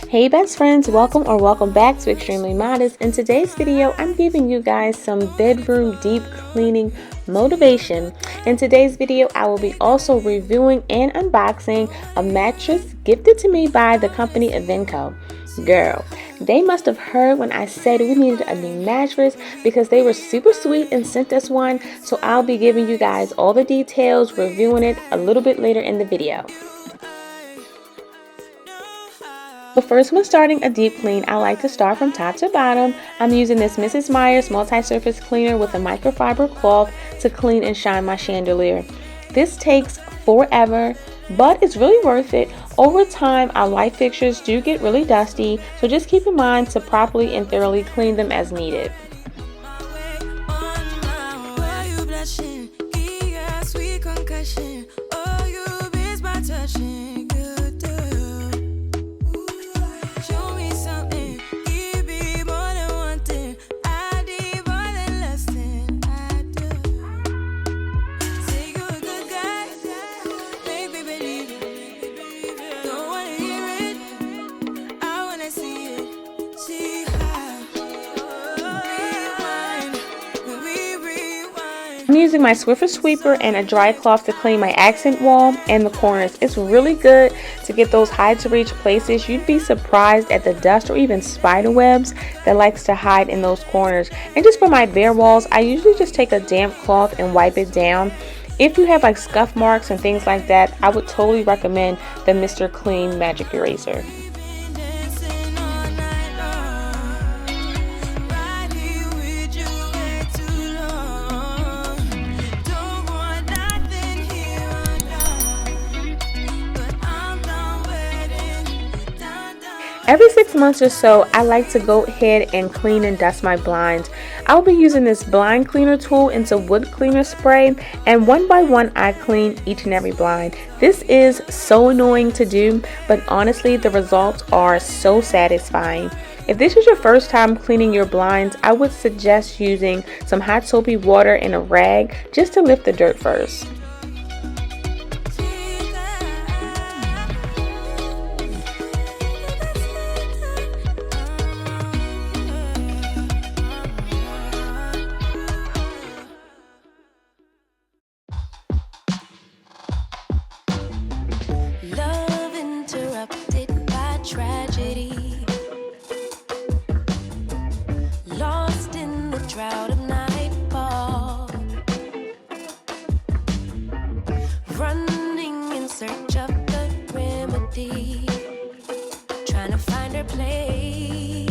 Hey best friends, welcome back to Extremely Modest. In today's video, I'm giving you guys some bedroom deep cleaning motivation. In today's video, I will be also reviewing and unboxing a mattress gifted to me by the company Avenco. Girl, they must have heard when I said we needed a new mattress because they were super sweet and sent us one. So I'll be giving you guys all the details, reviewing it a little bit later in the video. But first, when starting a deep clean, I like to start from top to bottom. I'm using this Mrs. Meyer's multi-surface cleaner with a microfiber cloth to clean and shine my chandelier. This takes forever, but it's really worth it. Over time, our light fixtures do get really dusty, so just keep in mind to properly and thoroughly clean them as needed. I'm using my Swiffer sweeper and a dry cloth to clean my accent wall and the corners. It's really good to get those hard to reach places. You'd be surprised at the dust or even spider webs that likes to hide in those corners. And just for my bare walls, I usually just take a damp cloth and wipe it down. If you have like scuff marks and things like that, I would totally recommend the Mr. Clean Magic Eraser. Every 6 months or so, I like to go ahead and clean and dust my blinds. I'll be using this blind cleaner tool into wood cleaner spray, and one by one I clean each and every blind. This is so annoying to do, but honestly the results are so satisfying. If this is your first time cleaning your blinds, I would suggest using some hot soapy water and a rag just to lift the dirt first. Tragedy, lost in the drought of nightfall, running in search of the remedy, trying to find her place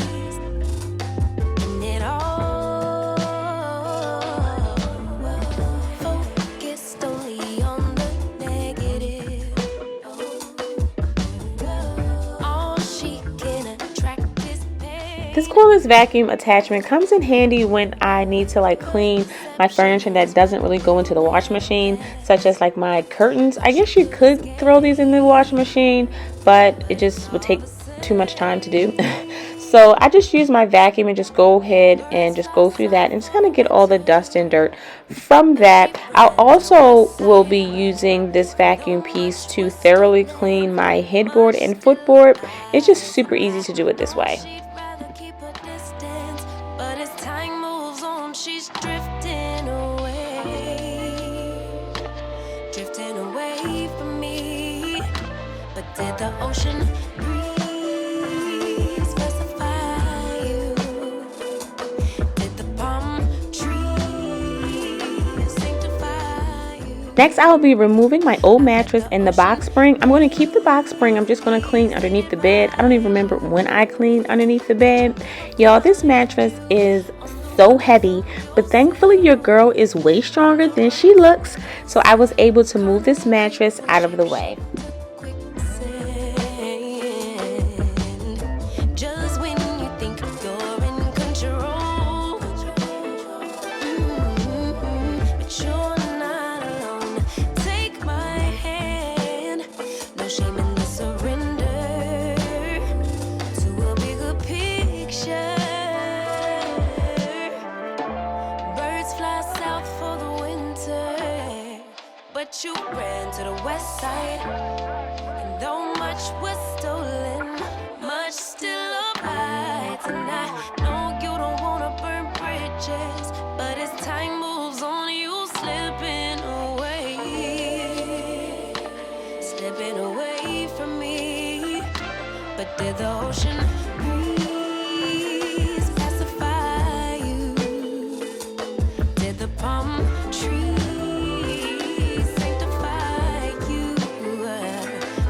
in it all, focused only on the negative. This cordless vacuum attachment comes in handy when I need to like clean my furniture that doesn't really go into the washing machine, such as like my curtains. I guess you could throw these in the washing machine, but it just would take too much time to do. So I just use my vacuum and just go ahead and just go through that and just kind of get all the dust and dirt from that. I also will be using this vacuum piece to thoroughly clean my headboard and footboard. It's just super easy to do it this way. She's drifting away from me. But did the ocean breeze specify you? Did the palm trees sanctify you? Next, I will be removing my old mattress and the box spring. I'm going to keep the box spring. I'm just going to clean underneath the bed. I don't even remember when I cleaned underneath the bed. Y'all, this mattress is so heavy, but thankfully your girl is way stronger than she looks, so I was able to move this mattress out of the way. that you ran to the west side. And though much was stolen, much still abides. And I know you don't wanna burn bridges, but as time moves on, you slipping away from me. But did the ocean breeze pacify you? Did the palm trees sanctify you?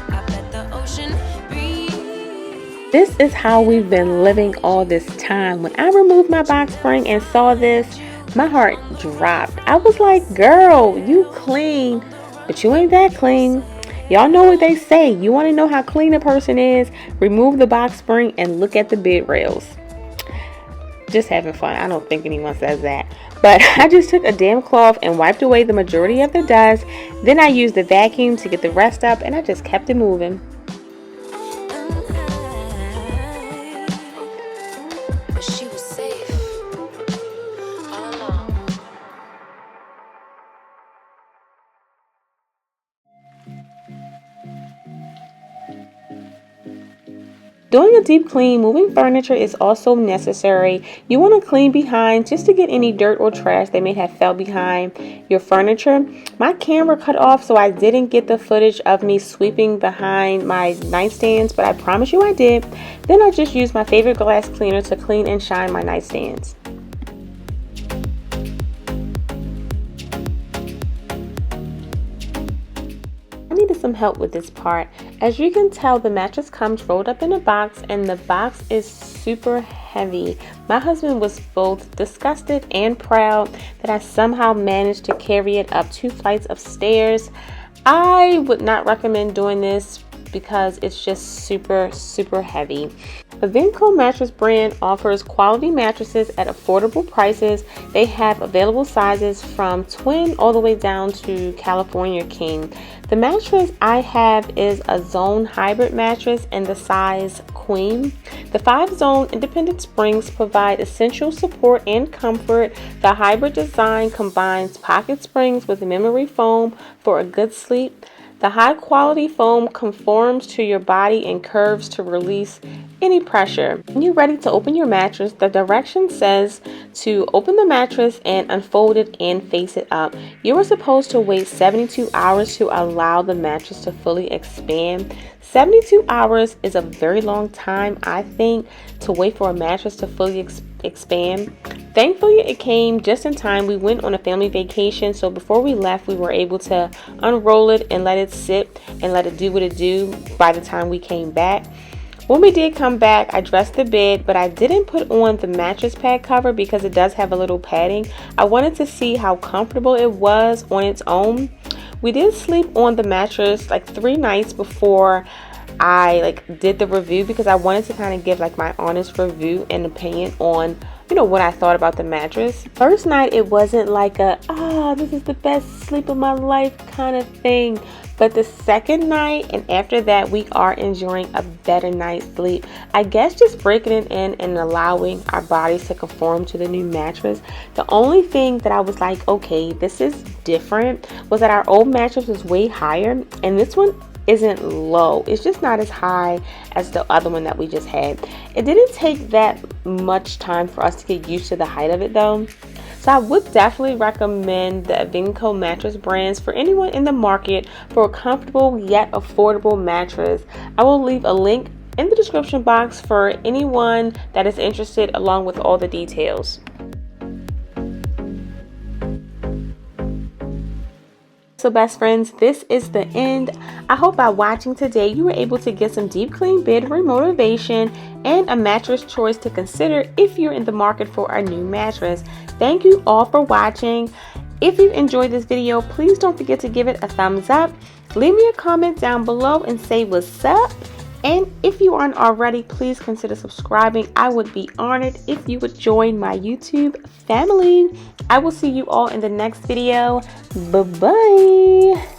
I bet the ocean breeze. This is how we've been living all this time. When I removed my box spring and saw this, my heart dropped. I was like, girl, you clean, but you ain't that clean. Y'all know what they say. You want to know how clean a person is? Remove the box spring and look at the bed rails. Just having fun. I don't think anyone says that. But I just took a damn cloth and wiped away the majority of the dust. Then I used the vacuum to get the rest up, and I just kept it moving. But she was safe all along. Doing a deep clean, moving furniture is also necessary. You want to clean behind just to get any dirt or trash that may have fell behind your furniture. My camera cut off, so I didn't get the footage of me sweeping behind my nightstands, but I promise you I did. Then I just used my favorite glass cleaner to clean and shine my nightstands. I needed some help with this part. As you can tell, the mattress comes rolled up in a box, and the box is super heavy. My husband was both disgusted and proud that I somehow managed to carry it up 2 flights of stairs. I would not recommend doing this because it's just super heavy. Avenco Mattress brand offers quality mattresses at affordable prices. They have available sizes from twin all the way down to California king. The mattress I have is a zone hybrid mattress in the size queen. The 5-zone independent springs provide essential support and comfort. The hybrid design combines pocket springs with memory foam for a good sleep. The high quality foam conforms to your body and curves to release any pressure. When you're ready to open your mattress, the direction says to open the mattress and unfold it and face it up. You are supposed to wait 72 hours to allow the mattress to fully expand. 72 hours is a very long time, I think, to wait for a mattress to fully expand. Thankfully, it came just in time. We went on a family vacation, so before we left, we were able to unroll it and let it sit and let it do what it do by the time we came back. When we did come back, I dressed the bed, but I didn't put on the mattress pad cover because it does have a little padding. I wanted to see how comfortable it was on its own. We did sleep on the mattress like 3 nights before I did the review, because I wanted to kind of give my honest review and opinion on what I thought about the mattress. First night, it wasn't like a this is the best sleep of my life kind of thing. But the second night and after that, we are enjoying a better night's sleep. I guess just breaking it in and allowing our bodies to conform to the new mattress. The only thing that I was like, okay, this is different, was that our old mattress was way higher and this one isn't low. It's just not as high as the other one that we just had. It didn't take that much time for us to get used to the height of it though. So I would definitely recommend the Avenco mattress brands for anyone in the market for a comfortable yet affordable mattress. I will leave a link in the description box for anyone that is interested, along with all the details. So best friends, this is the end. I hope by watching today you were able to get some deep clean bedroom motivation and a mattress choice to consider if you're in the market for a new mattress. Thank you all for watching. If you enjoyed this video, please don't forget to give it a thumbs up. Leave me a comment down below and say what's up. And if you aren't already, please consider subscribing. I would be honored if you would join my YouTube family. I will see you all in the next video. Bye-bye.